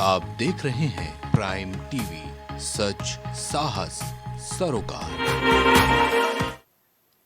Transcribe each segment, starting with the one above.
आप देख रहे हैं प्राइम टीवी, सच साहस सरोकार।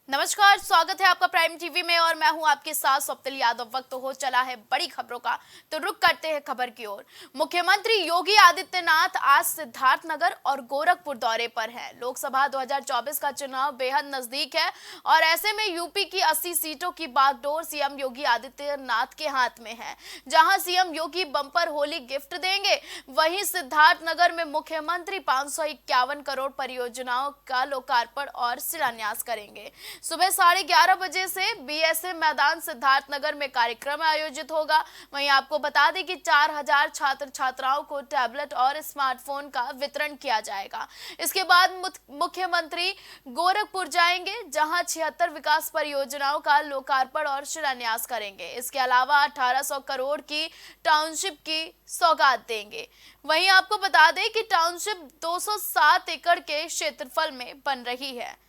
नमस्कार, स्वागत है आपका प्राइम टीवी में और मैं हूं आपके साथ स्वप्तिल यादव। वक्त हो चला है बड़ी खबरों का, तो रुक करते हैं खबर की ओर। मुख्यमंत्री योगी आदित्यनाथ आज सिद्धार्थनगर और गोरखपुर दौरे पर हैं। लोकसभा 2024 का चुनाव बेहद नजदीक है और ऐसे में यूपी की 80 सीटों की बागडोर सीएम योगी आदित्यनाथ के हाथ में है। जहां सीएम योगी बम्पर होली गिफ्ट देंगे, वहीं सिद्धार्थनगर में मुख्यमंत्री 551 करोड़ परियोजनाओं का लोकार्पण और शिलान्यास करेंगे। सुबह 11:30 बजे से बीएसए मैदान सिद्धार्थनगर में कार्यक्रम आयोजित होगा। वहीं आपको बता दें कि 4000 छात्र छात्राओं को टैबलेट और स्मार्टफोन का वितरण किया जाएगा। इसके बाद मुख्यमंत्री गोरखपुर जाएंगे, जहां 76 विकास परियोजनाओं का लोकार्पण और शिलान्यास करेंगे। इसके अलावा 1800 करोड़ की टाउनशिप की सौगात देंगे। वहीं आपको बता दें कि टाउनशिप 207 एकड़ के क्षेत्रफल में बन रही है।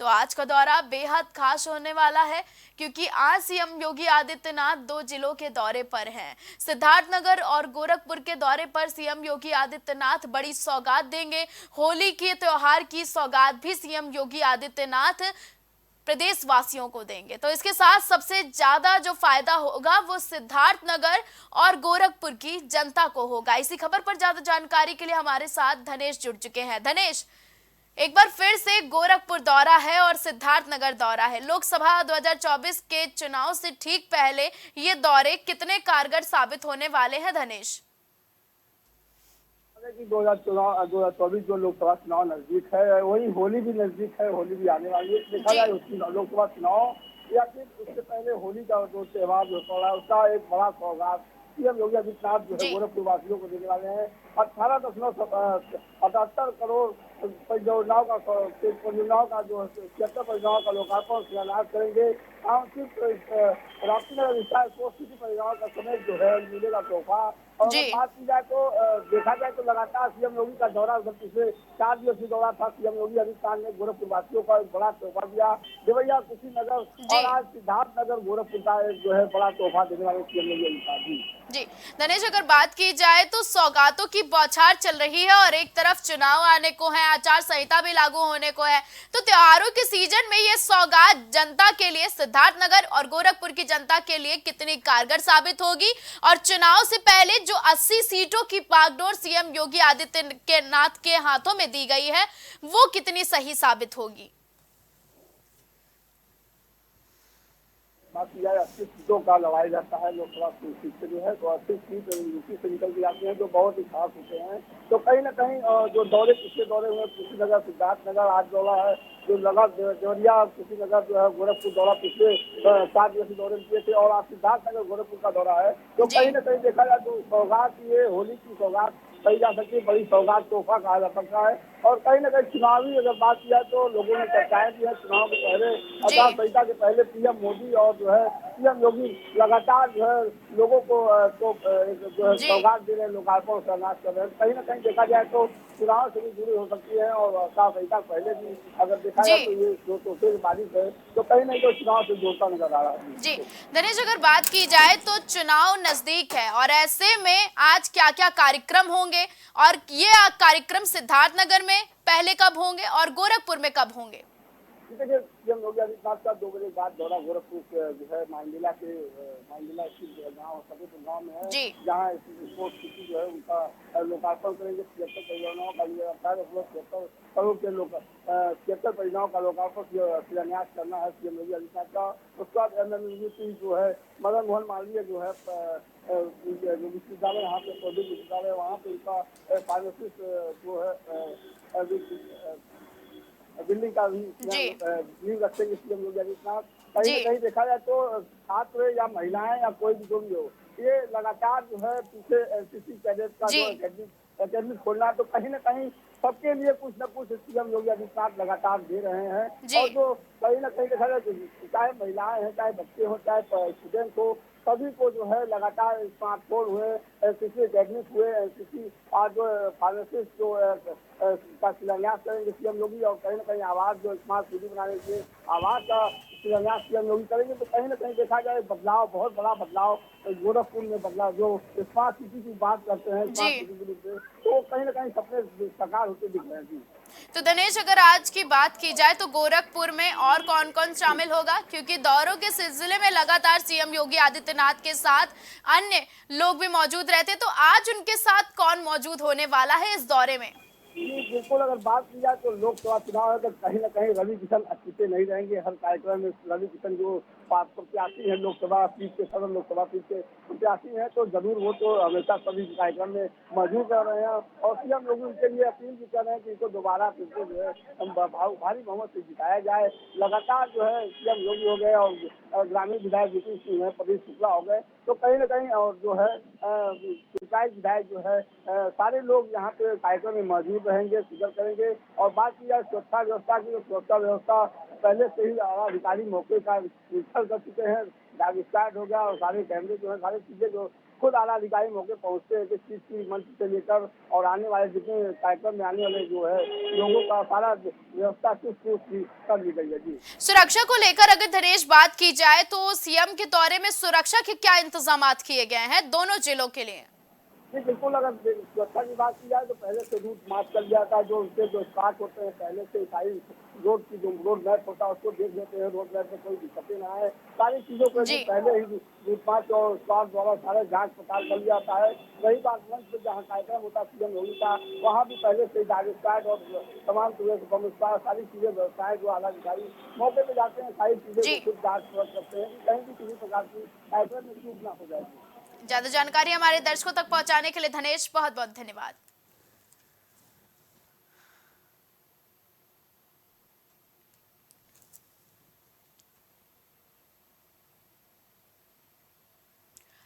तो आज का दौरा बेहद खास होने वाला है, क्योंकि आज सीएम योगी आदित्यनाथ 2 जिलों के दौरे पर हैं। सिद्धार्थनगर और गोरखपुर के दौरे पर सीएम योगी आदित्यनाथ बड़ी सौगात देंगे। होली के त्योहार की सौगात भी सीएम योगी आदित्यनाथ प्रदेश वासियों को देंगे। तो इसके साथ सबसे ज्यादा जो फायदा होगा वो सिद्धार्थनगर और गोरखपुर की जनता को होगा। इसी खबर पर ज्यादा जानकारी के लिए हमारे साथ धनेश जुड़ चुके हैं। धनेश, एक बार फिर से गोरखपुर दौरा है और सिद्धार्थनगर दौरा है। लोकसभा 2024 के चुनाव से ठीक पहले ये दौरे कितने कारगर साबित होने वाले हैं धनेश? 2024 जो लोकसभा चुनाव नजदीक है, वही होली भी नजदीक है। होली भी आने वाली है। देखा जाए लोकसभा चुनाव या फिर उससे पहले होली का जो त्योहार जो पड़ा है, उसका एक बड़ा सौगात सीएम योगी आदित्यनाथ जो है गोरखपुर वासियों को देने वाले हैं। 18.77 करोड़ परियोजनाओं का जो 76 परियोजनाओं का लोकार्पण शिलान्यास करेंगे। राष्ट्रीय विस्तार सिटी परियोजनाओं का समेत जो है मिलेगा तोहफा। और बात की जाए तो देखा जाए तो लगातार सीएम योगी का दौरा पिछले 4 दिवसीय दौरा था। सीएम योगी आदित्यनाथ ने गोरखपुर वासियों का एक बड़ा तोहफा दिया। देवैया कुशीनगर और आज सिद्धार्थनगर गोरखपुर का जो है बड़ा तोहफा देने वाले सीएम योगी आदित्यनाथ जी। धनेश, अगर बात की जाए तो सौगातों की बौछार चल रही है और एक तरफ चुनाव आने को है, आचार संहिता भी लागू होने को है। तो त्योहारों के सीजन में ये सौगात जनता के लिए, सिद्धार्थनगर और गोरखपुर की जनता के लिए कितनी कारगर साबित होगी, और चुनाव से पहले जो 80 सीटों की बागडोर सीएम योगी आदित्यनाथ के हाथों में दी गई है, वो कितनी सही साबित होगी? बात की जाए 80 सीटों का लड़ाया जाता है। लोकसभा सीट से जो है तो 80 सीट यूपी से निकल के आते हैं, जो बहुत ही खास होते हैं। तो कहीं ना कहीं जो दौरे पिछले दौरे हुए, कुशीनगर सिद्धार्थनगर आज दौरा है, जो लगा देवरिया कुशीनगर जो है गोरखपुर दौरा पिछले 4 दिवसीय दौरे किए थे, और आज सिद्धार्थनगर गोरखपुर का दौरा है। तो कहीं ना कहीं देखा जाए तो सौगात ये होली की सौगात कही जा सकती है, बड़ी सौगात तोहफा कहा जा सकता है। और कहीं ना कहीं चुनावी अगर बात की जाए तो लोगों ने चर्चाएं की है। चुनाव के पहले, आचार संहिता के पहले पीएम मोदी और जो है सीएम योगी लगातार जो है लोगों को जो है सौगात दे रहे हैं, लोकार्पण शिलान्यास कर रहे हैं। कहीं ना कहीं देखा जाए तो चुनाव से भी जुड़ी हो सकती है, और आचार संहिता पहले भी अगर देखा जाए तो ये जो तोहफे की बारिश है, तो कहीं ना कहीं चुनाव से जोड़ता नजर आ रहा है। जी धनेश, अगर बात की जाए तो चुनाव नजदीक है और ऐसे में आज क्या क्या कार्यक्रम होंगे, और ये कार्यक्रम सिद्धार्थनगर में पहले कब होंगे और गोरखपुर में कब होंगे? देखिए, सीएम योगी आदित्यनाथ का 2 बजे बाद दौरा गोरखपुर जो है मांडीला स्थित गाँव फतेहपुर गाँव में है, जहाँ स्पोर्ट्स सिटी जो है उनका लोकार्पण करेंगे। 76 परियोजनाओं का 76 करोड़ के 76 परियोजनाओं का लोकार्पण शिलान्यास करना है सीएम योगी आदित्यनाथ का। उसके बाद MMUT जो है मदन मोहन मालवीय जो है जो विश्वविद्यालय यहाँ पे प्रौद्योगिकी विश्वविद्यालय, वहाँ पे उनका फार्मासिस्ट जो है बिल्डिंग का भी नींव रखेंगे सीएम योगी आदित्यनाथ। कहीं ना कहीं देखा जाए तो छात्र या महिलाएं या कोई भी जो भी हो, ये लगातार जो है पीछे एनसीसी कैडेट का जो अकेडमी खोलना है, तो कहीं ना कहीं सबके लिए कुछ न कुछ सीएम योगी आदित्यनाथ लगातार दे रहे हैं। और जो कहीं ना कहीं देखा जाए तो चाहे महिलाएं हैं, चाहे बच्चे हो, चाहे स्टूडेंट हो, सभी को जो है लगातार स्मार्टफोन हुए, एनसीसी अकेडमिक हुए, एनसीसी आज जो फार्मासिस्ट जो का शिलान्यास करेंगे सीएम योगी। और कहीं ना कहीं आवास जो स्मार्ट सिटी बनाने के लिए आवास का शिलान्यास सीएम योगी करेंगे तो कहीं ना कहीं देखा जाए बदलाव, बहुत बड़ा बदलाव गोरखपुर में बदलाव। जो स्मार्ट सिटी की बात करते हैं, स्मार्ट जी। सिटी के रूप में, तो कहीं ना कहीं सपने साकार होते दिख रहे हैं जी। तो दिनेश, अगर आज की बात की जाए तो गोरखपुर में और कौन कौन शामिल होगा, क्योंकि दौरों के सिलसिले में लगातार सीएम योगी आदित्यनाथ के साथ अन्य लोग भी मौजूद रहते, तो आज उनके साथ कौन मौजूद होने वाला है इस दौरे में? जी बिल्कुल, अगर बात की जाए तो लोकसभा चुनाव है तो कहीं न कहीं रवि किशन अछूते नहीं रहेंगे। हर कार्यक्रम में रवि किशन जो प्रत्याशी है लोकसभा सीट के, सदन लोकसभा सीट के प्रत्याशी हैं, तो जरूर वो तो हमेशा सभी कार्यक्रम में मौजूद रह रहे हैं। और सीएम योगी उनके लिए अपील भी कर रहे हैं कि इनको दोबारा फिर से जो है भारी बहुमत से जिताया जाए। लगातार जो है सीएम योगी हो गए और ग्रामीण विधायक विपिन सिंह है, प्रदीप शुक्ला हो गए, तो कहीं न कहीं और जो है पंचायत विधायक जो है सारे लोग यहाँ पे कार्यक्रम में मौजूद रहेंगे, शिरकत करेंगे। और बात की जाए सुरक्षा व्यवस्था की, तो सुरक्षा व्यवस्था पहले से ही अधिकारी मौके का निरीक्षण कर चुके हैं। डाक स्टार्ट हो गया और सारे कैमरे जो है, सारी चीजें जो खुद आला अधिकारी मौके पहुंचते हैं, किस चीज की मंच से लेकर और आने वाले जितने कार्यक्रम में आने वाले जो है लोगों का सारा व्यवस्था चुस्त कर ली गई है जी। सुरक्षा को लेकर अगर धनेश बात की जाए तो सीएम के दौरे में सुरक्षा के क्या इंतजामात किए गए हैं दोनों जिलों के लिए? जी बिल्कुल, अगर सुरक्षा की बात की जाए तो पहले से रूट मार्च कर लिया था। जो उनके जो स्टार्ट होते हैं पहले से सारी रोड की जो रोड मैप होता है उसको देख लेते हैं, रोड मैप में कोई दिक्कतें ना आए, सारी चीजों को पहले ही रूट मार्च और स्टाफ द्वारा सारे जांच पड़ताल कर लिया जाता है। वही बात मंच पर जहाँ कार्यक्रम होता है सीएम योगी का, वहाँ भी पहले से डाक स्टार्ट और तमाम तरह से बम स्क्वाड सारी चीजें व्यवस्थाएं जो आला अधिकारी मौके पर जाते हैं, सारी चीजें खुद जाँच करते हैं कि कहीं भी किसी प्रकार की कार्यक्रम में चूक ना हो जाए। ज्यादा जानकारी हमारे दर्शकों तक पहुंचाने के लिए धनेश बहुत बहुत धन्यवाद।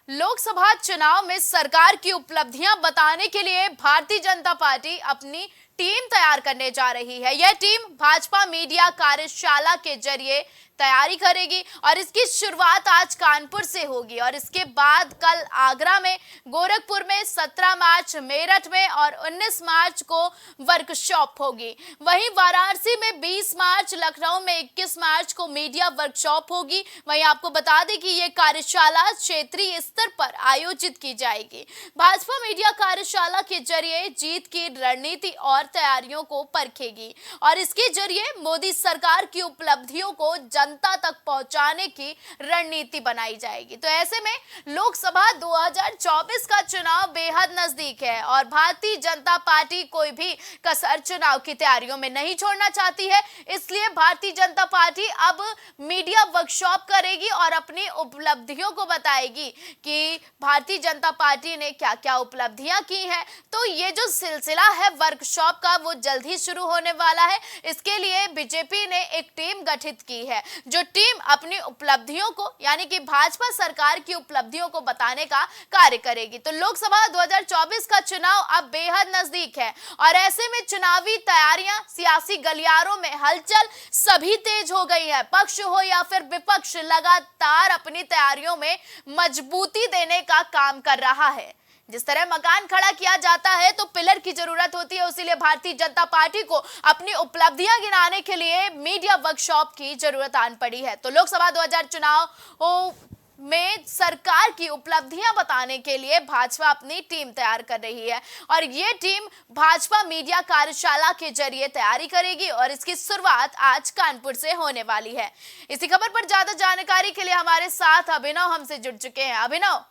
लोकसभा चुनाव में सरकार की उपलब्धियां बताने के लिए भारतीय जनता पार्टी अपनी टीम तैयार करने जा रही है। यह टीम भाजपा मीडिया कार्यशाला के जरिए तैयारी करेगी और इसकी शुरुआत आज कानपुर से होगी और इसके बाद कल आगरा में, गोरखपुर में, 17 मार्च मेरठ में और 19 मार्च को वर्कशॉप होगी। वहीं वाराणसी में 20 मार्च, लखनऊ में 21 मार्च को मीडिया वर्कशॉप होगी। वहीं आपको बता दें कि ये कार्यशाला क्षेत्रीय स्तर पर आयोजित की जाएगी। भाजपा मीडिया कार्यशाला के जरिए जीत की रणनीति और तैयारियों को परखेगी और इसके जरिए मोदी सरकार की उपलब्धियों को जनता तक पहुंचाने की रणनीति बनाई जाएगी। तो ऐसे में लोकसभा 2024 का चुनाव बेहद नजदीक है और भारतीय जनता पार्टी कोई भी कसर चुनाव की तैयारियों में नहीं छोड़ना चाहती है। इसलिए भारतीय जनता पार्टी अब मीडिया वर्कशॉप करेगी और अपनी उपलब्धियों को बताएगी कि भारतीय जनता पार्टी ने क्या क्या उपलब्धियां की हैं। तो ये जो सिलसिला है वर्कशॉप का वो जल्द ही शुरू होने वाला है। इसके लिए बीजेपी ने एक टीम गठित की है जो टीम अपनी उपलब्धियों को, यानी कि भाजपा सरकार की उपलब्धियों को बताने का कार्य करेगी। तो लोकसभा 2024 का चुनाव अब बेहद नजदीक है और ऐसे में चुनावी तैयारियां, सियासी गलियारों में हलचल सभी तेज हो गई है। पक्ष हो या फिर विपक्ष लगातार अपनी तैयारियों में मजबूती देने का काम कर रहा है। जिस तरह मकान खड़ा किया जाता है तो पिलर की जरूरत होती है, उसीलिए भारतीय जनता पार्टी को अपनी उपलब्धियां गिनाने के लिए मीडिया वर्कशॉप की जरूरत आन पड़ी है। तो लोकसभा 2024 चुनाव में सरकार की उपलब्धियां बताने के लिए भाजपा अपनी टीम तैयार कर रही है और ये टीम भाजपा मीडिया कार्यशाला के जरिए तैयारी करेगी और इसकी शुरुआत आज कानपुर से होने वाली है। इसी खबर पर ज्यादा जानकारी के लिए हमारे साथ अभिनव हमसे जुड़ चुके हैं। अभिनव,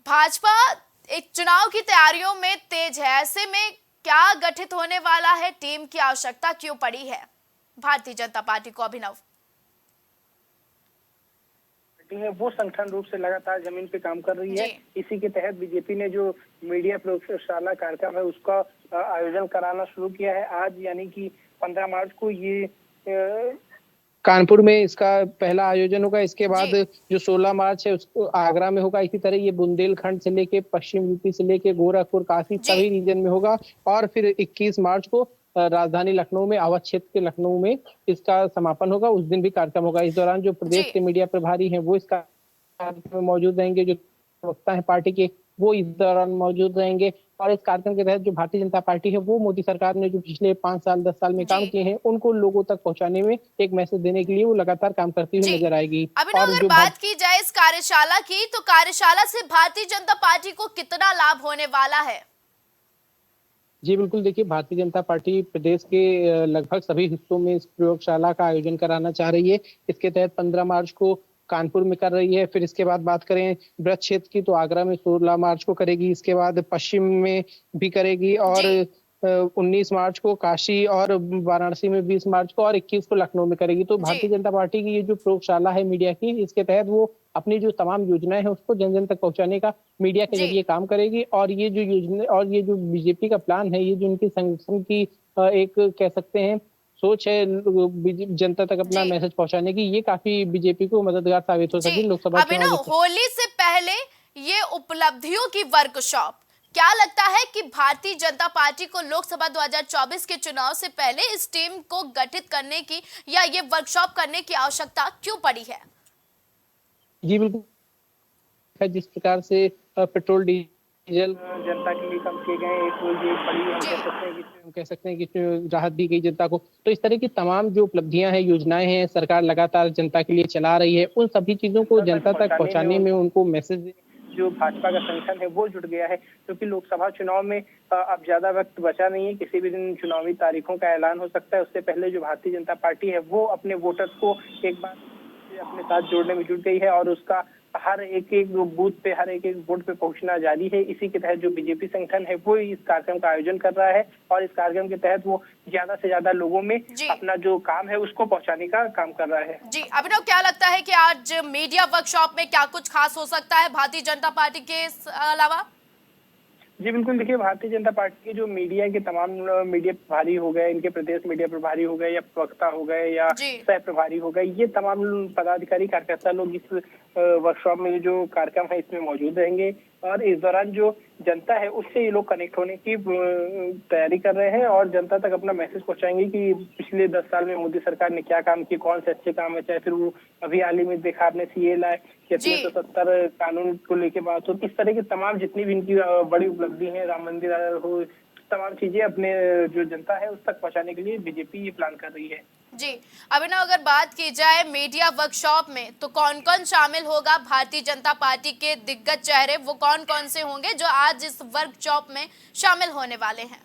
भाजपा एक चुनाव की तैयारियों में तेज है, ऐसे में क्या गठित होने वाला है, टीम की आवश्यकता क्यों पड़ी है भारतीय जनता पार्टी को? अभिनव, वो संगठन रूप से लगातार जमीन पे काम कर रही है। इसी के तहत बीजेपी ने जो मीडिया प्रयोगशाला कार्यक्रम है उसका आयोजन कराना शुरू किया है। आज यानी कि 15 मार्च को ये कानपुर में इसका पहला आयोजन होगा। इसके बाद जो 16 मार्च है उसको आगरा में होगा। इसी तरह ये बुंदेलखंड से लेके पश्चिम यूपी से लेके गोरखपुर, काफी सभी रीजन में होगा और फिर 21 मार्च को राजधानी लखनऊ में, अवध क्षेत्र के लखनऊ में इसका समापन होगा। उस दिन भी कार्यक्रम होगा। इस दौरान जो प्रदेश के मीडिया प्रभारी हैं वो इस कार्यक्रम में मौजूद रहेंगे। जो वक्ता है पार्टी के वो इस दौरान मौजूद रहेंगे। और इस कार्यक्रम के तहत जो भारतीय जनता पार्टी है वो मोदी सरकार ने जो पिछले 5 साल 10 साल में काम जी किए हैं उनको लोगों तक पहुंचाने में एक मैसेज देने के लिए वो लगातार काम करती हुई जी। नजर आएगी। अभिनव, और अगर जो बात की जाए इस कार्यशाला की, तो कार्यशाला से भारतीय जनता पार्टी को कितना लाभ होने वाला है? जी बिल्कुल, देखिए भारतीय जनता पार्टी प्रदेश के लगभग सभी हिस्सों में इस प्रयोगशाला का आयोजन कराना चाह रही है। इसके तहत 15 मार्च को कानपुर में कर रही है। फिर इसके बाद बात करें ब्रज क्षेत्र की, तो आगरा में 16 मार्च को करेगी। इसके बाद पश्चिम में भी करेगी और जी 19 मार्च को काशी और वाराणसी में 20 मार्च को और 21 को लखनऊ में करेगी। तो जी भारतीय जनता पार्टी की ये जो प्रयोगशाला है मीडिया की, इसके तहत वो अपनी जो तमाम योजनाएं हैं उसको जन जन तक पहुंचाने का मीडिया के जी जरिए काम करेगी। और ये जो योजना और ये जो बीजेपी का प्लान है, ये जो इनकी संगठन की एक कह सकते हैं सोच है जनता तक अपना जी मैसेज पहुंचाने की, ये काफी बीजेपी को मददगार साबित हो जी। सके लोकसभा चुनाव अभिनव, होली से पहले ये उपलब्धियों की वर्कशॉप, क्या लगता है कि भारतीय जनता पार्टी को लोकसभा 2024 के चुनाव से पहले इस टीम को गठित करने की या ये वर्कशॉप करने की आवश्यकता क्यों पड़ी है? जी बिल्कुल, जिस प्रकार से पेट्रोल डीजल जनता के लिए कम किए गए, एक ये बड़ी हम कह सकते हैं कि राहत दी गई जनता को। तो इस तरह की तमाम जो उपलब्धियां हैं, योजनाएं हैं, सरकार लगातार जनता के लिए चला रही है, उन सभी चीजों को जनता तक पहुंचाने में उनको मैसेज जो भाजपा का संगठन है वो जुट गया है, क्योंकि लोकसभा चुनाव में अब ज्यादा वक्त बचा नहीं है। किसी भी दिन चुनावी तारीखों का ऐलान हो सकता है। उससे पहले जो भारतीय जनता पार्टी है वो अपने वोटर्स को एक बार अपने साथ जोड़ने में जुट गई है और उसका हर एक एक बूथ पे, हर एक एक वोट पे पहुंचना जारी है। इसी के तहत जो बीजेपी संगठन है वो इस कार्यक्रम का आयोजन कर रहा है और इस कार्यक्रम के तहत वो ज्यादा से ज्यादा लोगों में अपना जो काम है उसको पहुंचाने का काम कर रहा है। जी अभिनव, क्या लगता है कि आज मीडिया वर्कशॉप में क्या कुछ खास हो सकता है भारतीय जनता पार्टी के अलावा? जी बिल्कुल, देखिए भारतीय जनता पार्टी के जो मीडिया के तमाम मीडिया प्रभारी हो गए, इनके प्रदेश मीडिया प्रभारी हो गए या प्रवक्ता हो गए या सह प्रभारी हो गए, ये तमाम पदाधिकारी कार्यकर्ता लोग इस वर्कशॉप में जो कार्यक्रम है इसमें मौजूद रहेंगे और इस दौरान जो जनता है उससे ये लोग कनेक्ट होने की तैयारी कर रहे हैं और जनता तक अपना मैसेज पहुंचाएंगे कि पिछले 10 साल में मोदी सरकार ने क्या काम किए, कौन से अच्छे काम है। चाहे फिर वो अभी हाल ही में देखा आपने सीए लाए या 370 कानून को लेके बात हो, इस तरह की तमाम जितनी भी इनकी बड़ी उपलब्धि है, राम मंदिर हो, तमाम चीजें अपने जो जनता है उस तक पहुंचाने के लिए बीजेपी ये प्लान कर रही है। जी अभिनव, अगर बात की जाए मीडिया वर्कशॉप में तो कौन कौन शामिल होगा? भारतीय जनता पार्टी के दिग्गज चेहरे वो कौन कौन से होंगे जो आज इस वर्कशॉप में शामिल होने वाले हैं?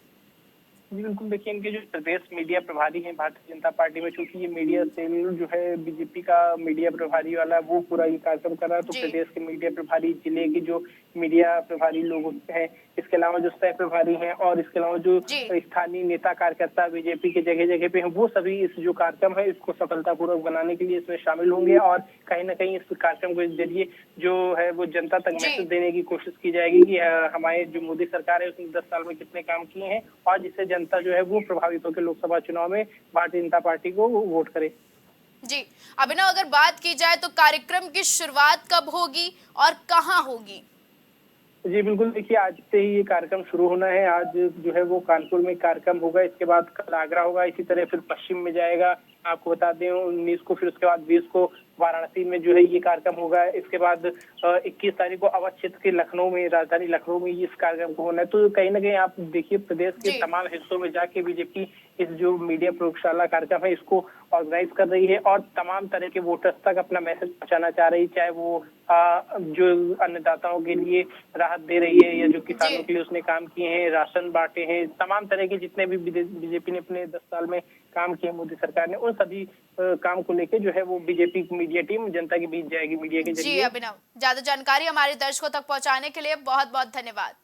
जी बिल्कुल, देखिए इनके जो प्रदेश मीडिया प्रभारी हैं भारतीय जनता पार्टी में, चूंकि ये मीडिया सेल जो है बीजेपी का मीडिया प्रभारी वाला वो पूरा ये कार्यक्रम कर रहा है, तो प्रदेश के मीडिया प्रभारी, जिले की जो मीडिया प्रभारी लोग हैं, इसके अलावा जो सह प्रभारी हैं और इसके अलावा जो स्थानीय नेता कार्यकर्ता बीजेपी के जगह जगह पे हैं, वो सभी इस जो कार्यक्रम है इसको सफलतापूर्वक बनाने के लिए इसमें शामिल होंगे और कहीं ना कहीं इस कार्यक्रम के जरिए जो है वो जनता तक मैसेज देने की कोशिश की जाएगी कि हमारे जो मोदी सरकार है उसने 10 साल में कितने काम किए हैं और जिससे जनता जो है वो प्रभावित होकर लोकसभा चुनाव में भारतीय जनता पार्टी को वोट करे। जी अभिनव, अगर बात की जाए तो कार्यक्रम की शुरुआत कब होगी और कहाँ होगी? जी बिल्कुल, देखिए आज से ही ये कार्यक्रम शुरू होना है। आज जो है वो कानपुर में कार्यक्रम होगा, इसके बाद कल आगरा होगा, इसी तरह फिर पश्चिम में जाएगा। आपको बता दें 19 को, फिर उसके बाद 20 को वाराणसी में जो है ये कार्यक्रम होगा। इसके बाद 21 तारीख को अवध क्षेत्र के लखनऊ में, राजधानी लखनऊ में इस कार्यक्रम को होना है। तो कहीं ना कहीं आप देखिए प्रदेश के तमाम हिस्सों में जाके बीजेपी इस जो मीडिया प्रयोगशाला कार्यक्रम है इसको ऑर्गेनाइज कर रही है और तमाम तरह के वोटर्स तक अपना मैसेज पहुंचाना चाह रही है, चाहे वो जो अन्नदाताओं के लिए राहत दे रही है या जो किसानों के लिए उसने काम किए हैं, राशन बांटे हैं, तमाम तरह के जितने भी बीजेपी ने अपने 10 साल में काम किए मोदी सरकार ने, उन सभी काम को लेके जो है वो बीजेपी मीडिया टीम जनता के बीच जाएगी मीडिया के जरिए। जी अभिनव, ज्यादा जानकारी हमारे दर्शकों तक पहुंचाने के लिए बहुत बहुत धन्यवाद।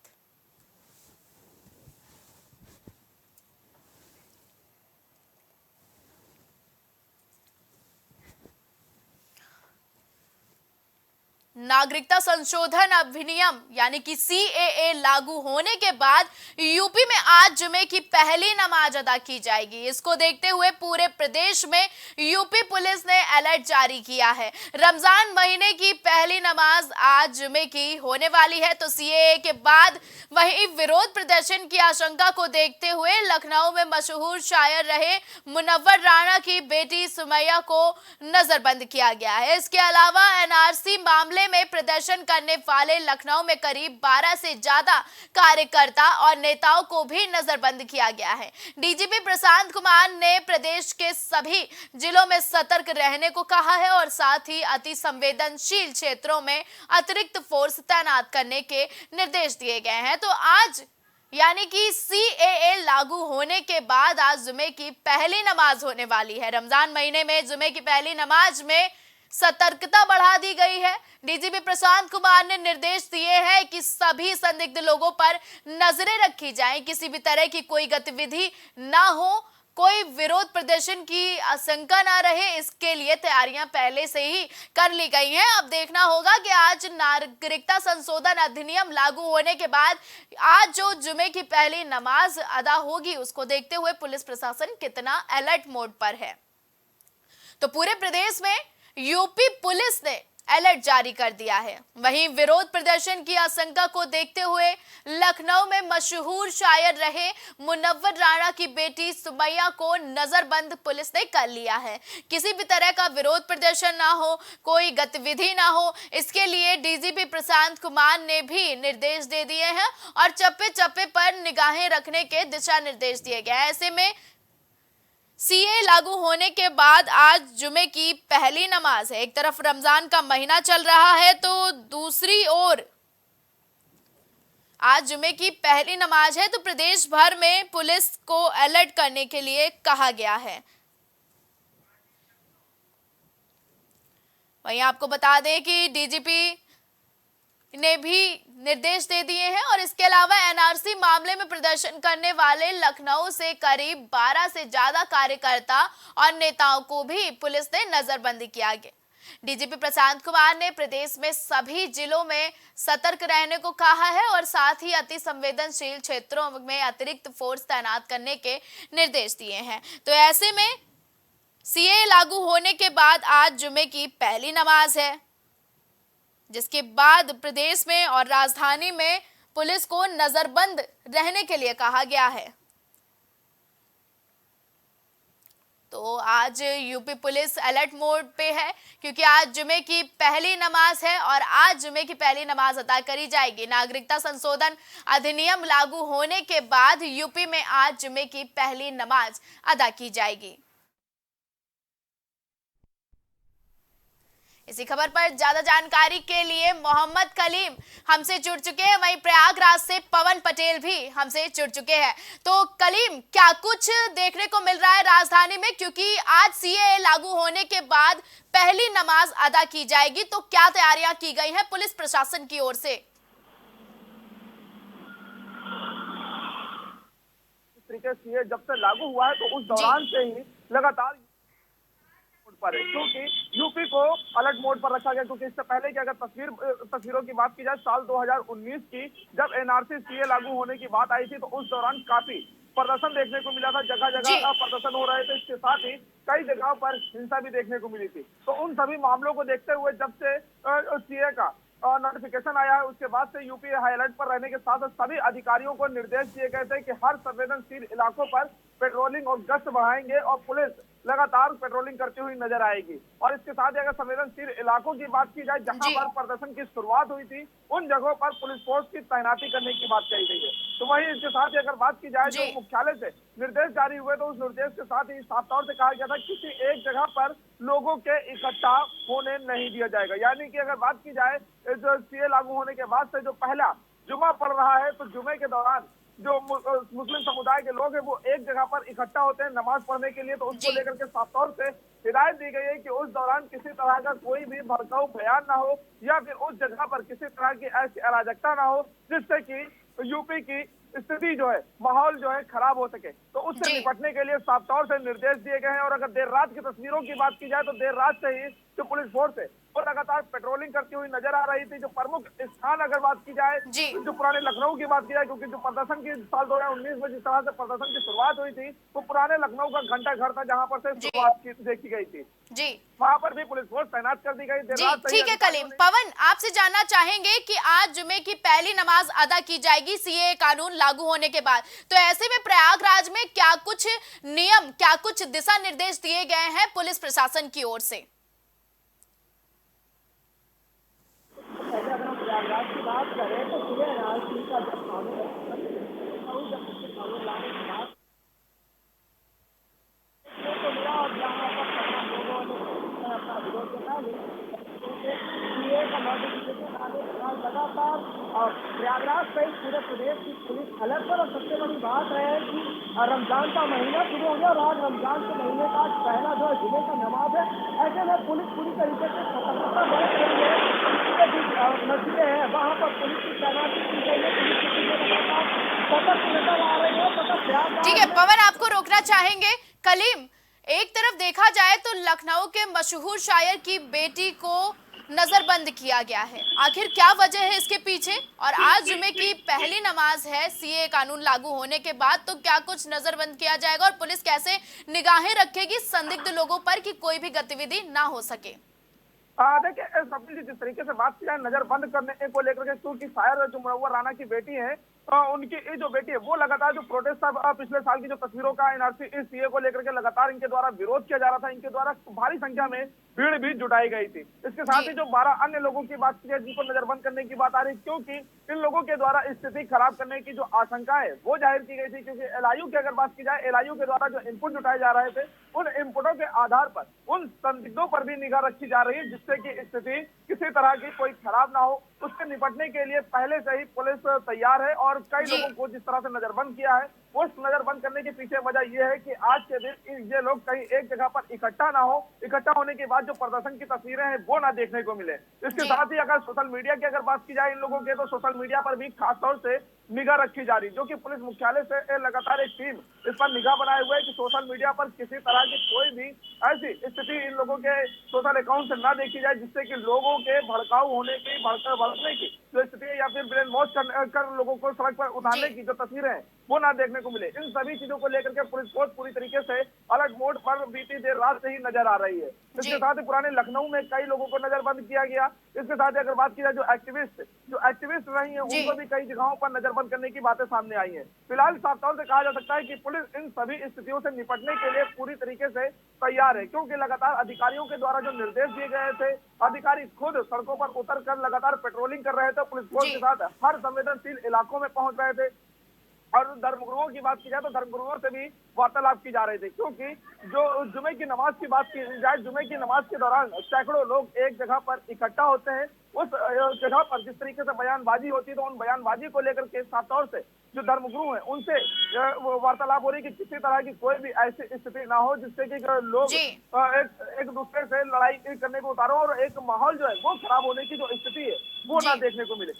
नागरिकता संशोधन अधिनियम यानी कि सीएए लागू होने के बाद यूपी में आज जुमे की पहली नमाज अदा की जाएगी। इसको देखते हुए पूरे प्रदेश में यूपी पुलिस ने अलर्ट जारी किया है। रमजान महीने की पहली नमाज आज जुमे की होने वाली है, तो सीएए के बाद वहीं विरोध प्रदर्शन की आशंका को देखते हुए लखनऊ में मशहूर शायर रहे मुनव्वर राणा की बेटी सुमैया को नजरबंद किया गया है। इसके अलावा एनआरसी मामले मामले में प्रदर्शन करने वाले लखनऊ में करीब 12 से ज्यादा कार्यकर्ता और नेताओं को भी नजरबंद किया गया है। डीजीपी प्रशांत कुमार ने प्रदेश के सभी जिलों में सतर्क रहने को कहा है और साथ ही अति संवेदनशील क्षेत्रों में अतिरिक्त फोर्स तैनात करने के निर्देश दिए गए हैं। तो आज यानी कि सीएए लागू होने के बाद आज जुमे की पहली नमाज होने वाली है। रमजान महीने में जुमे की पहली नमाज में सतर्कता बढ़ा दी गई है। डीजीपी प्रशांत कुमार ने निर्देश दिए हैं कि सभी संदिग्ध लोगों पर नजरें रखी जाएं, किसी भी तरह की कोई गतिविधि ना हो, कोई विरोध प्रदर्शन की आशंका ना रहे, इसके लिए तैयारियां पहले से ही कर ली गई हैं। अब देखना होगा कि आज नागरिकता संशोधन अधिनियम लागू होने के बाद आज जो जुमे की पहली नमाज अदा होगी उसको देखते हुए पुलिस प्रशासन कितना अलर्ट मोड पर है। तो पूरे प्रदेश में यूपी पुलिस ने अलर्ट जारी कर दिया है। वहीं विरोध प्रदर्शन की आशंका को देखते हुए लखनऊ में मशहूर शायर रहे मुनव्वर राणा की बेटी सुमैया को नजरबंद पुलिस ने कर लिया है। किसी भी तरह का विरोध प्रदर्शन ना हो, कोई गतिविधि ना हो, इसके लिए डीजीपी प्रशांत कुमार ने भी निर्देश दे दिए हैं और चप्पे चप्पे पर निगाहें रखने के दिशा निर्देश दिए गए हैं। ऐसे में सीए लागू होने के बाद आज जुमे की पहली नमाज है। एक तरफ रमजान का महीना चल रहा है तो दूसरी ओर आज जुमे की पहली नमाज है, तो प्रदेश भर में पुलिस को अलर्ट करने के लिए कहा गया है। वहीं आपको बता दें कि डीजीपी ने भी निर्देश दे दिए हैं और इसके अलावा एनआरसी मामले में प्रदर्शन करने वाले लखनऊ से करीब 12 से ज्यादा कार्यकर्ता और नेताओं को भी पुलिस ने नजरबंदी किया गया। डीजीपी प्रशांत कुमार ने प्रदेश में सभी जिलों में सतर्क रहने को कहा है और साथ ही अति संवेदनशील क्षेत्रों में अतिरिक्त फोर्स तैनात करने के निर्देश दिए हैं। तो ऐसे में सीए लागू होने के बाद आज जुमे की पहली नमाज है, जिसके बाद प्रदेश में और राजधानी में पुलिस को नजरबंद रहने के लिए कहा गया है। तो आज यूपी पुलिस अलर्ट मोड पे है क्योंकि आज जुमे की पहली नमाज है और आज जुमे की पहली नमाज अदा करी जाएगी। नागरिकता संशोधन अधिनियम लागू होने के बाद यूपी में आज जुमे की पहली नमाज अदा की जाएगी। इसी खबर पर ज्यादा जानकारी के लिए मोहम्मद कलीम हमसे जुड़ चुके हैं, वहीं प्रयागराज से पवन पटेल भी हमसे जुड़ चुके हैं। तो कलीम, क्या कुछ देखने को मिल रहा है राजधानी में, क्योंकि आज सीएए लागू होने के बाद पहली नमाज अदा की जाएगी, तो क्या तैयारियां की गई हैं पुलिस प्रशासन की ओर से? इस तरीके से जब से लागू हुआ है तो उस दौरान से ही लगातार पर है, क्योंकि यूपी को अलर्ट मोड पर रखा गया। क्योंकि इससे पहले की अगर तस्वीरों की बात की जाए साल 2019 की, जब एनआरसी सीए लागू होने की बात आई थी तो उस दौरान काफी प्रदर्शन देखने को मिला था, जगह जगह प्रदर्शन हो रहे थे। इसके साथ ही कई जगहों पर हिंसा भी देखने को मिली थी। तो उन सभी मामलों को देखते हुए जब से सीए का नोटिफिकेशन आया है उसके बाद से यूपी हाई अलर्ट पर रहने के साथ सभी अधिकारियों को निर्देश दिए गए थे कि हर संवेदनशील इलाकों पर पेट्रोलिंग और गश्त बढ़ाएंगे और पुलिस लगातार पेट्रोलिंग करती हुई नजर आएगी। और इसके साथ ही अगर संवेदनशील इलाकों की बात की जाए जहां पर प्रदर्शन की शुरुआत हुई थी, उन जगहों पर पुलिस फोर्स की तैनाती करने की बात कही गई है। तो वहीं इसके साथ ही अगर बात की जाए जो मुख्यालय से निर्देश जारी हुए तो उस निर्देश के साथ ही साफ तौर से कहा गया था किसी एक जगह पर लोगों के इकट्ठा होने नहीं दिया जाएगा। यानी कि अगर बात की जाए जो सीए लागू होने के बाद से जो पहला जुमा पड़ रहा है तो जुमे के दौरान जो मुस्लिम समुदाय के लोग हैं वो एक जगह पर इकट्ठा होते हैं नमाज पढ़ने के लिए। तो उसको लेकर के साफ तौर से हिदायत दी गई है कि उस दौरान किसी तरह का कोई भी भड़काऊ बयान ना हो या फिर उस जगह पर किसी तरह की ऐसी अराजकता ना हो जिससे कि यूपी की स्थिति जो है, माहौल जो है खराब हो सके। तो उससे निपटने के लिए साफ तौर से निर्देश दिए गए हैं। और अगर देर रात की तस्वीरों की बात की जाए तो देर रात से ही जो पुलिस फोर्स है वो लगातार पेट्रोलिंग करती हुई नजर आ रही थी। जो प्रमुख स्थान अगर बात की जाए, जो पुराने लखनऊ की बात की जाए, क्योंकि जो प्रदर्शन की साल 2019 में जिस तरह से प्रदर्शन की शुरुआत हुई थी वो पुराने लखनऊ का घंटा घर था जहां पर से शुरुआत देखी गई थी जी, वहां पर भी पुलिस फोर्स तैनात कर दी गई। ठीक है कलीम, पवन आपसे जानना चाहेंगे कि आज जुमे की पहली नमाज अदा की जाएगी सीए कानून लागू होने के बाद, तो ऐसे में प्रयागराज में क्या कुछ नियम, क्या कुछ दिशा निर्देश दिए गए हैं पुलिस प्रशासन की ओर से? अलग पर सबसे बड़ी बात है कि रमजान का महीना शुरू हो गया और आज रमजान के महीने का आज पहला जो है जुमे का नमाज है। ऐसे में पुलिस पूरी तरीके से सतर्कता बरत रही है। मस्जिदें हैं वहाँ पर पुलिस की तैनाती की गई है। पुलिस की लगातार सतर्क नजर आ रही है। ठीक है पवन, आपको रोकना चाहेंगे। कलीम, एक तरफ देखा जाए तो लखनऊ के मशहूर शायर की बेटी को नजरबंद किया गया है, आखिर क्या वजह है इसके पीछे? और आज जुमे की पहली नमाज है सीए कानून लागू होने के बाद, तो क्या कुछ नजरबंद किया जाएगा और पुलिस कैसे निगाहें रखेगी संदिग्ध लोगों पर कि कोई भी गतिविधि ना हो सके? देखिए सभी जिस तरीके से बात की जाए नजरबंद करने को लेकर के, क्योंकि शायर जो मुनव्वर राना की बेटी है, उनकी ये जो बेटी है वो लगातार जो प्रोटेस्ट था पिछले साल की जो तस्वीरों का एनआरसी इस सीए को लेकर के लगातार इनके द्वारा विरोध किया जा रहा था, इनके द्वारा भारी संख्या में भीड़ भी जुटाई गई थी। इसके साथ ही जो 12 अन्य लोगों की बात की जाए जिनको नजरबंद करने की बात आ रही, क्योंकि इन लोगों के द्वारा स्थिति खराब करने की जो आशंका है वो जाहिर की गई थी। क्योंकि एलआईयू की अगर बात की जाए, एलआईयू के द्वारा जो इनपुट जुटाए जा रहे थे, उन इनपुटों के आधार पर उन संदिग्धों पर भी निगाह रखी जा रही है, जिससे कि स्थिति किसी तरह की कोई खराब ना हो। उससे निपटने के लिए पहले से ही पुलिस तैयार है और कई लोगों को जिस तरह से नजरबंद किया है, उस नजरबंद करने के पीछे वजह यह है कि आज के दिन ये लोग कहीं एक जगह पर इकट्ठा ना हो, इकट्ठा होने के बाद जो प्रदर्शन की तस्वीरें हैं वो ना देखने को मिले। इसके साथ ही अगर सोशल मीडिया की अगर बात की जाए इन लोगों के, तो सोशल मीडिया पर भी खासतौर से निगाह रखी जा रही, जो कि पुलिस मुख्यालय से लगातार एक टीम इस पर निगाह बनाए हुए है कि सोशल मीडिया पर किसी तरह की कोई भी ऐसी स्थिति इन लोगों के सोशल अकाउंट से ना देखी जाए, जिससे कि लोगों के भड़काऊ होने की, भड़कने की जो स्थिति है या फिर ब्रेन वॉश कर लोगों को सड़क पर उतारने की जो तस्वीरें हैं वो ना देखने को मिले। इन सभी चीजों को लेकर के पुलिस फोर्स पूरी तरीके से अलर्ट मोड पर बीती देर रात से ही नजर आ रही है। इसके साथ ही पुराने लखनऊ में कई लोगों को नजरबंद किया गया। इसके साथ ही अगर बात की जाए जो एक्टिविस्ट रही है उनको भी कई जगहों पर नजरबंद करने की बातें सामने आई है। फिलहाल साफ तौर से कहा जा सकता है कि पुलिस इन सभी स्थितियों से निपटने के लिए पूरी तरीके से तैयार है, क्योंकि लगातार अधिकारियों के द्वारा जो निर्देश दिए गए थे, अधिकारी खुद सड़कों पर उतर कर लगातार पेट्रोलिंग कर रहे थे, पुलिस फोर्स के साथ हर संवेदनशील इलाकों में पहुंच रहे थे। और धर्मगुरुओं की बात की जाए तो धर्मगुरुओं से भी वार्तालाप की जा रही थी, क्योंकि जो जुमे की नमाज की बात की जाए, जुमे की नमाज के दौरान सैकड़ों लोग एक जगह पर इकट्ठा होते हैं। उस जगह पर जिस तरीके से बयानबाजी होती है, तो उन बयानबाजी को लेकर के साफ तौर से जो धर्मगुरु हैं उनसे वार्तालाप हो रही है कि किसी तरह की कोई भी ऐसी स्थिति ना हो जिससे कि लोग एक दूसरे से लड़ाई करने को उतारो और एक माहौल जो है वो खराब होने की जो स्थिति है वो ना देखने को मिले।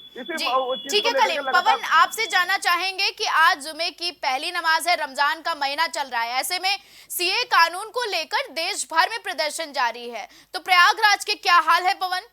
ठीक है कलीम, पवन आपसे जानना चाहेंगे कि आज जुमे की पहली नमाज है, रमजान का महीना चल रहा है, ऐसे में सीए कानून को लेकर देश भर में प्रदर्शन जारी है, तो प्रयागराज के क्या हाल है पवन?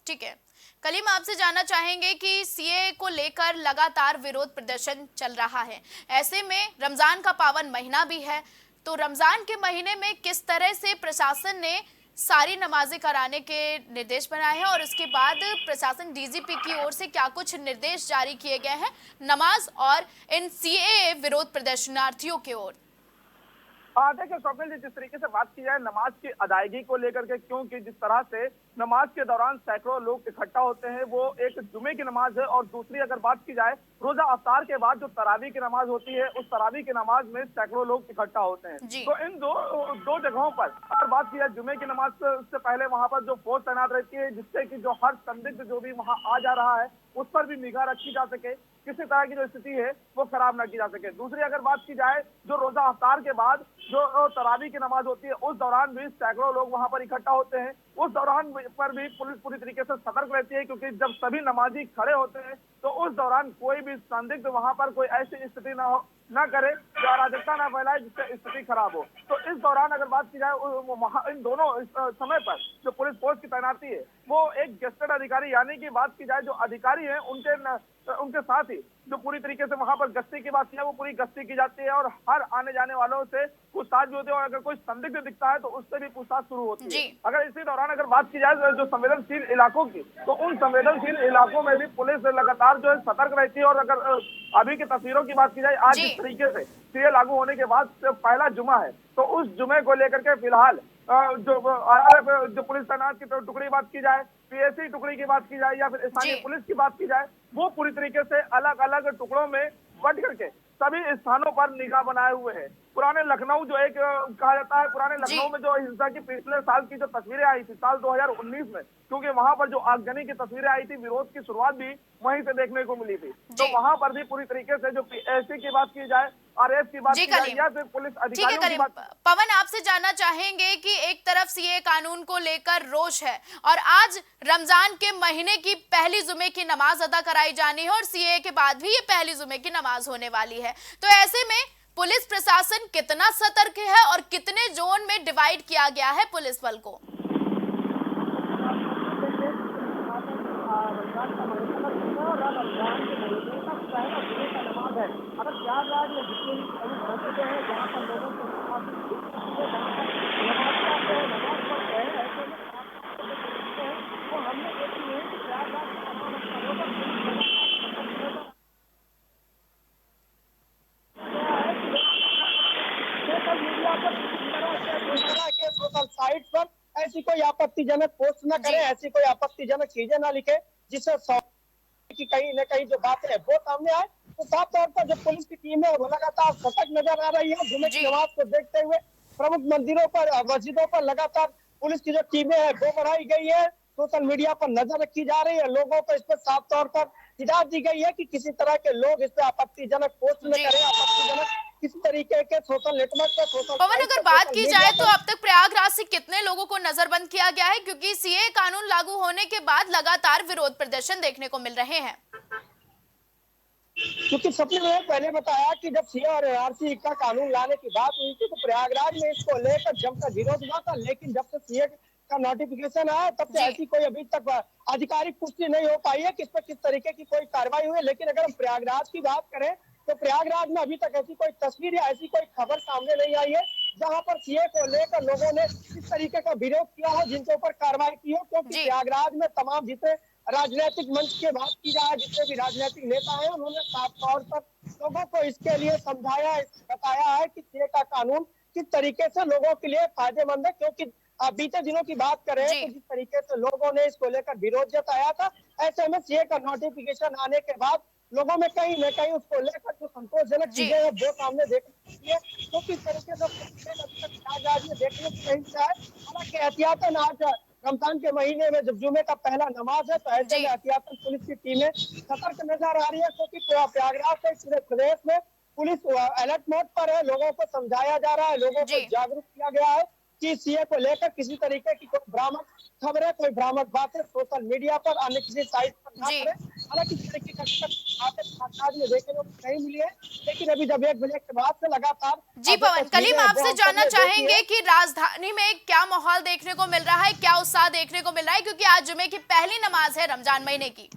ठीक है कलीम, आपसे जानना चाहेंगे कि सीए को लेकर लगातार विरोध प्रदर्शन चल रहा है, ऐसे में रमजान का पावन महीना भी है, तो रमजान के महीने में किस तरह से प्रशासन ने सारी नमाजें कराने के निर्देश बनाए हैं और उसके बाद प्रशासन डीजीपी की ओर से क्या कुछ निर्देश जारी किए गए हैं नमाज और इन सीए विरोध प्रदर्शनार्थियों की ओर? देखिए स्वप्निल जी, जिस तरीके से बात की जाए नमाज की अदायगी को लेकर के, क्योंकि जिस तरह से नमाज के दौरान सैकड़ों लोग इकट्ठा होते हैं, वो एक जुमे की नमाज है और दूसरी अगर बात की जाए रोजा अफ्तार के बाद जो तरावी की नमाज होती है, उस तरावी की नमाज में सैकड़ों लोग इकट्ठा होते हैं। तो इन दो जगहों पर अगर बात की जाए जुमे की नमाज से पहले वहां पर जो फोर्स तैनात रहती है, जिससे कि जो हर संदिग्ध जो भी वहां आ जा रहा है उस पर भी निगाह रखी जा सके, किसी तरह की जो स्थिति है वो खराब ना की जा सके। दूसरी अगर बात की जाए जो रोजा अफ्तार के बाद जो तरावी की नमाज होती है, उस दौरान भी सैकड़ों लोग वहां पर इकट्ठा होते हैं, उस दौरान पर भी पुलिस पूरी तरीके से सतर्क रहती है, क्योंकि जब सभी नमाजी खड़े होते हैं तो उस दौरान कोई भी संदिग्ध वहां पर कोई ऐसी स्थिति ना करे जो अराजकता ना फैलाए जिससे स्थिति खराब हो। तो इस दौरान अगर बात की जाए इन दोनों समय पर जो पुलिस फोर्स की तैनाती है वो एक गेस्टेड अधिकारी, यानी कि बात की जाए जो अधिकारी है उनके साथ ही जो पूरी तरीके से वहां पर गश्ती की बात है वो पूरी गश्ती की जाती है और हर आने जाने वालों से पूछताछ भी होती है और अगर कोई संदिग्ध दिखता है तो उससे भी पूछताछ शुरू होती है। अगर इसी दौरान अगर बात की जाए जो संवेदनशील इलाकों की, तो उन संवेदनशील इलाकों में भी पुलिस लगातार जो है सतर्क रहती है। और अगर अभी की तस्वीरों की बात की जाए, आज जिस तरीके से सीए लागू होने के बाद पहला जुमा है, तो उस जुमे को लेकर के फिलहाल जो आरआरएफ जो पुलिस तैनात की टुकड़ी बात की जाए, पीएसी टुकड़ी की बात की जाए या फिर स्थानीय जी। पुलिस की बात की जाए, वो पूरी तरीके से अलग अलग टुकड़ों में बंट करके सभी स्थानों पर निगाह बनाए हुए हैं। पुराने लखनऊ जो एक कहा जाता है, पुराने जी। लखनऊ में जो हिंसा की पिछले साल की जो तस्वीरें आई थी, साल 2019 में, क्योंकि वहां पर जो आगजनी की तस्वीरें आई थी, विरोध की शुरुआत भी वहीं से देखने को मिली थी। तो जी। वहां पर भी पूरी तरीके से जो पीएसी की बात की जाए, आरएफ की बात जी की जाए कलीम, या फिर पुलिस ठीक है अधिकारियों की कलीम। बात। पवन, आपसे जानना चाहेंगे कि एक तरफ सीए कानून को लेकर रोष है और आज रमजान के महीने की पहली जुमे की नमाज अदा कराई जानी है और सीए के बाद भी ये पहली जुमे की नमाज होने वाली है, तो ऐसे में पुलिस प्रशासन कितना सतर्क है और कितने जोन में डिवाइड किया गया है पुलिस बल को? अगर प्रयागराज में जितने भी प्रमुख मस्जिदें हैं जहाँ पर लोगों को नमाज पढ़ते हैं, ऐसे में वो हमने देखी है कि प्रयागराज के तमाम स्थानों पर सोशल मीडिया पर इस तरह के सोशल साइट पर ऐसी कोई आपत्तिजनक पोस्ट न करें, ऐसी कोई आपत्तिजनक चीजें न लिखे जिससे कि कहीं न कहीं जो बातें हैं वो सामने आए। तो साफ तौर पर जो पुलिस की टीम है वो लगातार सतर्क नजर आ रही है। जुमे की नमाज को देखते हुए प्रमुख मंदिरों पर, मस्जिदों पर लगातार पुलिस की जो टीमें हैं वो बढ़ाई गई है। सोशल मीडिया पर नजर रखी जा रही है, लोगों को इस पर साफ तौर पर हिदायत दी गई है कि किसी तरह के लोग इस पर आपत्तिजनक पोस्ट न करें, आपत्तिजनक किसी तरीके के सोशल नेटवर्क पर, सोशल पवन, अगर बात की जाए तो अब तक प्रयागराज से कितने लोगों को नजरबंद किया गया है, क्योंकि सीए कानून लागू होने के बाद लगातार विरोध प्रदर्शन देखने को मिल रहे हैं? क्योंकि सबने मैंने पहले बताया कि जब सीए और एनआरसी का कानून लाने की बात हुई थी तो प्रयागराज में इसको लेकर जमकर विरोध हुआ था, लेकिन जब से सीए का नोटिफिकेशन आया तब से ऐसी कोई अभी तक आधिकारिक पुष्टि नहीं हो पाई है कि इस पर किस तरीके की कोई कार्रवाई हुई है। लेकिन अगर हम प्रयागराज की बात करें तो प्रयागराज में अभी तक ऐसी कोई तस्वीर या ऐसी कोई खबर सामने नहीं आई है जहां पर सीए को लेकर लोगों ने इस तरीके का विरोध किया हो, जिनके ऊपर कार्रवाई की हो। क्योंकि प्रयागराज में तमाम जितने राजनीतिक मंच की बात की जाए, जितने भी राजनीतिक नेता हैं, उन्होंने साफ तौर पर लोगों को इसके लिए समझाया, बताया है कि सीए का कानून किस तरीके से लोगों के लिए फायदेमंद है। क्योंकि बीते दिनों की बात करें तो जिस तरीके से लोगों ने इसको लेकर विरोध जताया था, ऐसे में सीए का नोटिफिकेशन आने के बाद लोगों में कहीं न कहीं उसको लेकर जो संतोषजनक चीजें हैं वो सामने देखने को मिली है। क्योंकि इस तरीके से प्रयागराज में देखने को नहीं मिला है। हालांकि एहतियातन आज रमजान के महीने में जब जुमे का पहला नमाज है तो ऐसे में एहतियातन पुलिस की टीमें सतर्क नजर आ रही है। क्योंकि प्रयागराज से पूरे प्रदेश में पुलिस अलर्ट मोड पर है, लोगों को समझाया जा रहा है, लोगों को जागरूक किया गया है कि सीए को लेकर किसी तरीके की कोई भ्रामक खबरें, कोई भ्रामक बातें सोशल मीडिया पर, अन्य किसी साइट पर ना करें। हालांकि इस तरीके की बातें में देखने को नहीं मिली है, लेकिन अभी जब 1 बजे के बाद से लगातार जी पवन, कलीम आपसे जानना चाहेंगे कि राजधानी में क्या माहौल देखने को मिल रहा है, क्या उत्साह देखने को मिल रहा है, क्योंकि आज जुमे की पहली नमाज है रमजान महीने की?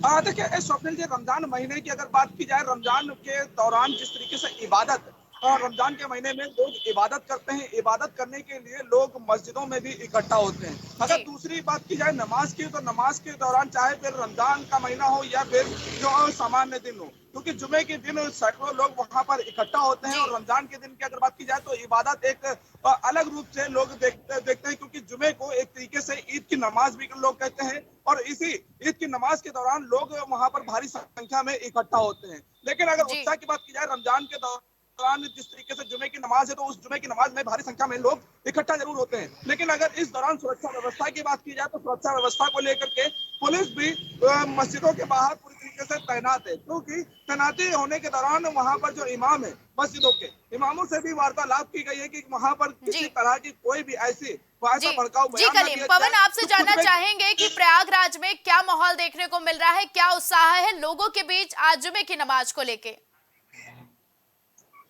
देखिए स्वप्निल जी, रमजान महीने की अगर बात की जाए, रमजान के दौरान जिस तरीके से इबादत और रमजान के महीने में लोग इबादत करते हैं, इबादत करने के लिए लोग मस्जिदों में भी इकट्ठा होते हैं। अगर दूसरी बात की जाए नमाज की, तो नमाज के दौरान चाहे फिर रमजान का महीना हो या फिर जो सामान्य दिन हो, क्योंकि जुमे के दिन सैकड़ों लोग वहां पर इकट्ठा होते हैं। और रमजान के दिन की अगर बात की जाए तो इबादत एक अलग रूप से लोग देखते हैं, क्योंकि जुमे को एक तरीके से ईद की नमाज भी लोग कहते हैं। और इसी ईद की नमाज के दौरान लोग वहां पर भारी संख्या में इकट्ठा होते हैं। लेकिन अगर उत्साह की बात की जाए, रमजान के दौरान जिस तरीके से जुमे की नमाज है तो उस जुमे की नमाज में भारी संख्या में लोग इकट्ठा जरूर होते हैं। लेकिन अगर इस दौरान सुरक्षा व्यवस्था की बात की जाए तो सुरक्षा व्यवस्था को लेकर के पुलिस भी मस्जिदों के बाहर पूरी तरीके से तैनात है। क्योंकि तैनाती होने के दौरान वहां पर जो इमाम है, मस्जिदों के इमामों से भी वार्तालाप की गई है कि वहां पर किसी तरह की कोई भी ऐसी भड़काऊ जी कलीम, पवन आपसे जानना चाहेंगे कि प्रयागराज में क्या माहौल देखने को मिल रहा है, क्या उत्साह है लोगों के बीच आज जुमे की नमाज को लेके?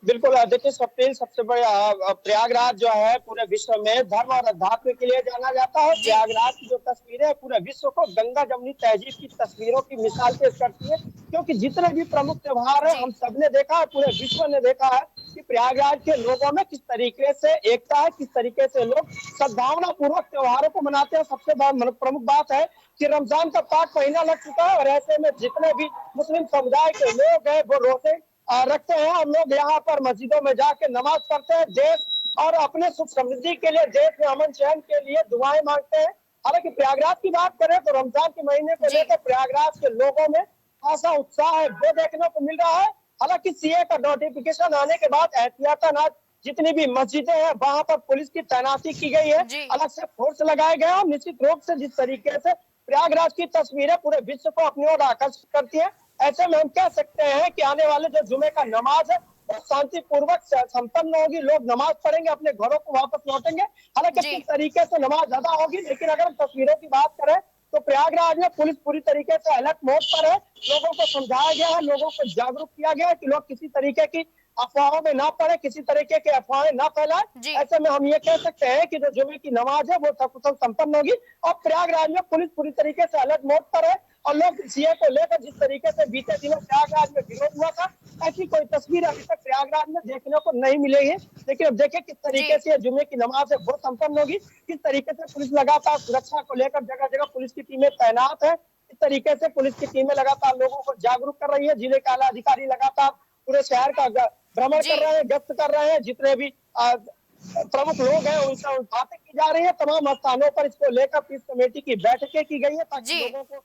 बिल्कुल, देखिए स्वप्निल, सबसे बड़ा प्रयागराज जो है पूरे विश्व में धर्म और अध्यात्म के लिए जाना जाता है। प्रयागराज की जो तस्वीरें है पूरे विश्व को गंगा जमुनी तहजीब की तस्वीरों की मिसाल पेश करती है। क्योंकि जितने भी प्रमुख त्योहार है हम सबने देखा है, पूरे विश्व ने देखा है कि प्रयागराज के लोगों में किस तरीके से एकता है, किस तरीके से लोग सद्भावना पूर्वक त्योहारों को मनाते हैं। सबसे प्रमुख बात है कि रमजान का पाक महीना लग चुका है और ऐसे में जितने भी मुस्लिम समुदाय के लोग हैं वो रोजे रखते हैं। हम लोग यहाँ पर मस्जिदों में जाके नमाज पढ़ते हैं। देश और अपने सुख समृद्धि के लिए, देश में अमन चैन के लिए दुआएं मांगते हैं। हालांकि प्रयागराज की बात करें तो रमजान के महीने को लेकर प्रयागराज के लोगों में खासा उत्साह है, वो देखने को मिल रहा है। हालांकि सीए का नोटिफिकेशन आने के बाद एहतियातन आज जितनी भी मस्जिदें हैं वहां पर पुलिस की तैनाती की गई है, अलग से फोर्स लगाए गए हैं। और निश्चित रूप से जिस तरीके से प्रयागराज की तस्वीरें पूरे विश्व को अपनी ओर आकर्षित करती है, ऐसे में हम कह सकते हैं कि आने वाले जो जुमे का नमाज है वो शांतिपूर्वक संपन्न होगी। लोग नमाज पढ़ेंगे, अपने घरों को वापस लौटेंगे। हालांकि किस तरीके से नमाज अदा होगी, लेकिन अगर हम तस्वीरों की बात करें तो प्रयागराज में पुलिस पूरी तरीके से अलर्ट मोड पर है। लोगों को समझाया गया है, लोगों को जागरूक किया गया है कि लोग किसी तरीके की अफवाहों में ना पड़े, किसी तरीके के अफवाहें ना फैलाएं। ऐसे में हम ये कह सकते हैं कि जो जुमे की नमाज है वो सकुशल संपन्न होगी। और प्रयागराज में पुलिस पूरी तरीके से अलर्ट मोड पर है और लोग सीए को लेकर जिस तरीके से बीते दिनों प्रयागराज में विरोध हुआ था, ऐसी कोई तस्वीर अभी तक प्रयागराज में देखने को नहीं मिलेगी। लेकिन अब देखिए किस तरीके से जुमे की नमाज है वो संपन्न होगी, किस तरीके से पुलिस लगातार सुरक्षा को लेकर जगह जगह पुलिस की टीमें तैनात है, इस तरीके से पुलिस की टीमें लगातार लोगों को जागरूक कर रही है। जिले के आला अधिकारी लगातार पूरे शहर का भ्रमण कर रहे हैं, गश्त कर रहे हैं। जितने भी प्रमुख लोग हैं उनसे बातें की जा रही है। तमाम स्थानों पर इसको लेकर पीस कमेटी की बैठकें की गई है ताकि लोगों को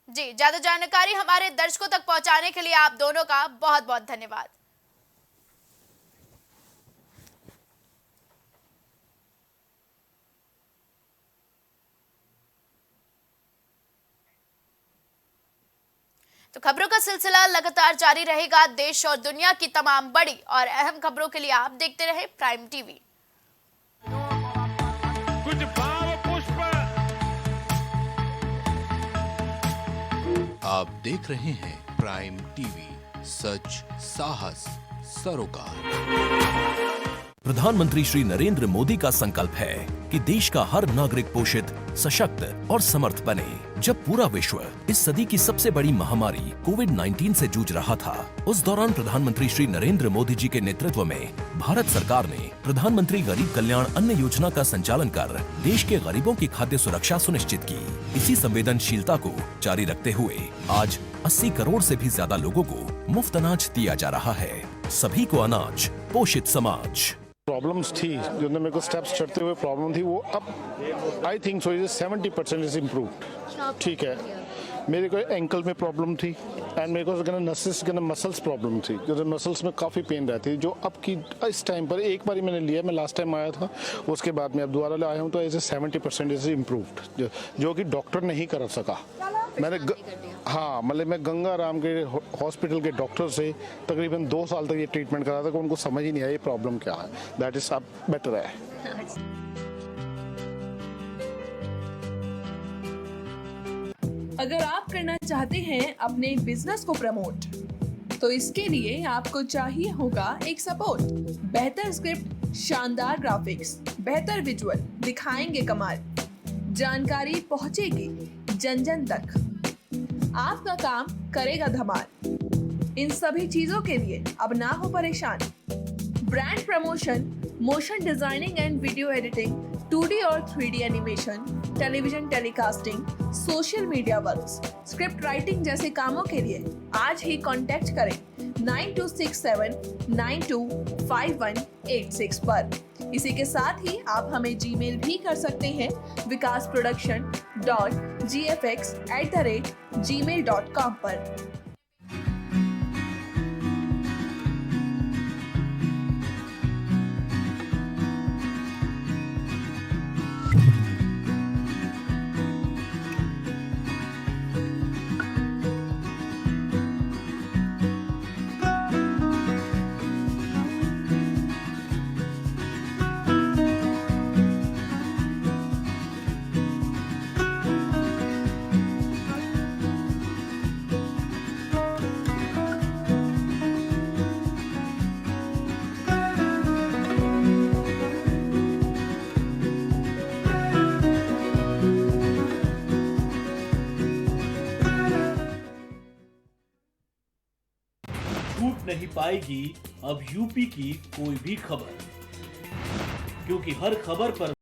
ज्यादा जानकारी हमारे दर्शकों तक पहुंचाने के लिए आप दोनों का बहुत बहुत धन्यवाद। तो खबरों का सिलसिला लगातार जारी रहेगा। देश और दुनिया की तमाम बड़ी और अहम खबरों के लिए आप देखते रहे प्राइम टीवी। कुछ भाव पुष्प। आप देख रहे हैं प्राइम टीवी, सच साहस सरोकार। प्रधानमंत्री श्री नरेंद्र मोदी का संकल्प है कि देश का हर नागरिक पोषित, सशक्त और समर्थ बने। जब पूरा विश्व इस सदी की सबसे बड़ी महामारी कोविड-19 से जूझ रहा था, उस दौरान प्रधानमंत्री श्री नरेंद्र मोदी जी के नेतृत्व में भारत सरकार ने प्रधानमंत्री गरीब कल्याण अन्न योजना का संचालन कर देश के गरीबों की खाद्य सुरक्षा सुनिश्चित की। इसी संवेदनशीलता को जारी रखते हुए आज 80 करोड़ से भी ज्यादा लोगों को मुफ्त अनाज दिया जा रहा है। सभी को अनाज, पोषित समाज। प्रॉब्लम्स थी जो मेरे को स्टेप्स चढ़ते हुए प्रॉब्लम थी, वो अब I think so 70% is improved. ठीक है, मेरे को एंकल में प्रॉब्लम थी एंड मेरे को नसेस मसल्स प्रॉब्लम थी, जो मसल्स में काफ़ी पेन रहती है, जो अब की इस टाइम पर एक बार ही मैंने लिया, मैं लास्ट टाइम आया था, उसके बाद मैं अब दोबारा आया हूँ, तो एज ए 70% इज इम्प्रूव्ड, जो कि डॉक्टर नहीं कर सका। मैंने हाँ, मतलब मैं गंगा राम के हॉस्पिटल के डॉक्टर से तकरीबन 2 साल तक ये ट्रीटमेंट करा था कि उनको समझ ही नहीं आया ये प्रॉब्लम क्या है। दैट इज अब बेटर है। अगर आप करना चाहते हैं अपने बिजनेस को प्रमोट, तो इसके लिए आपको चाहिए होगा एक सपोर्ट। बेहतर स्क्रिप्ट, शानदार ग्राफिक्स, बेहतर विजुअल, दिखाएंगे कमाल, जानकारी पहुंचेगी जन जन तक, आपका काम करेगा धमाल। इन सभी चीजों के लिए अब ना हो परेशान। Brand promotion, motion designing and video editing, 2D और 3D animation, television telecasting, social media works, script writing जैसे कामों के लिए आज ही कांटेक्ट करें 9267925186 पर। इसी के साथ ही आप हमें जीमेल भी कर सकते हैं vikasproduction.gfx@gmail.com पर। नहीं पाएगी अब यूपी की कोई भी खबर, क्योंकि हर खबर पर